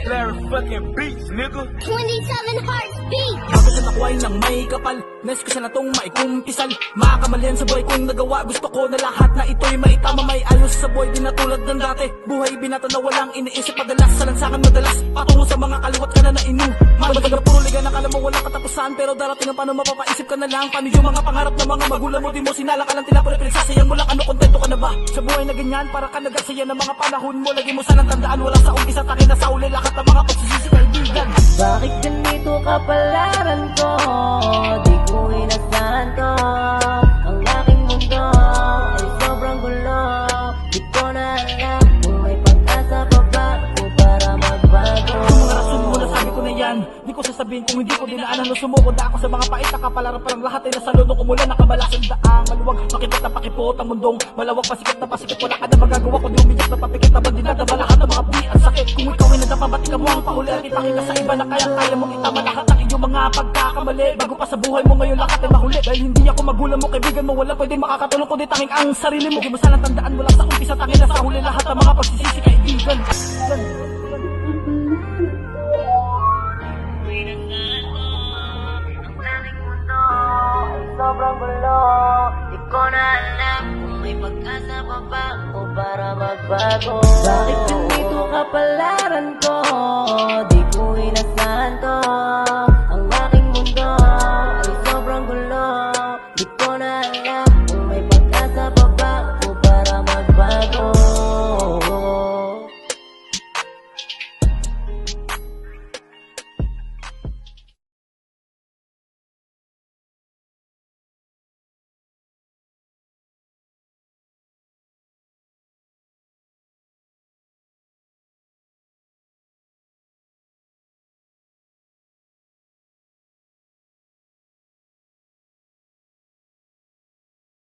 Larry fucking beats, nigga. 27 hearts beat. Bago siya nakuhay ng may kapal, nes ko siya na tong maikumpisal. Makakamalian sa buhay kong nagawa, gusto ko na lahat na ito'y maitama. May ayos sa buhay, di na tulad ng dati. Buhay binata na walang iniisip madalas, sa lansangan madalas, patungo sa mga kaliwat ka na nainu. Malaga puro liga, nakala mo walang katapusan, pero darating ang paano mapapaisip ka na lang. Paano yung mga pangarap ng mga magulang mo, di mo sinala ka lang tinapon. Pinagsasayang mo lang, ano kontento ka na ba? Sa buhay na ganyan, para ka nagasaya ng mga panahon mo. Lagi mo sanang tandaan, wala sa umpisa, takin na sa uli, lahat ng mga pagsisisi kaibigan. Bakit ganito kapalaran ko? Di ko inasahan to. Ang aking mundo ay sobrang gulo. Di ko na alam kung may pag-asa pa ba ako para magbago. Yung mga rason mo, nasabi ko na yan. Di ko sasabihin kung hindi ko dinaanan o sumukod na ako sa mga pait na kapalaran. Parang lahat ay nasa luno, kumulan nakabalasan daang maluwag. Makipot na pakipot ang mundong malawak, pasikat na pasikip. Wala ka na magagawa kundi umiyak na papikit na bandinadaba lahat ng mga bi at sakit. Kung ikaw ay nadapa, ba't ikaw mo ang pahuli at ipakita sa iba na kaya mong itama lahat ng iyong mga pagkakamali. Bago pa sa buhay mo ngayon lahat ay mahuli. Dahil hindi ako magulang mo, kaibigan mo, wala pwede makakatulong kundi tanging ang sarili mo. Di mo sanang tandaan, wala sa umpisa, tanging na sa huli lahat ng mga pagsisisi kaibigan. Sobrang gulo. Di ko na alam kung may pag-asa pa ba ako para magbago. Bakit ganito kapalaran ko? Di ko inasahan to.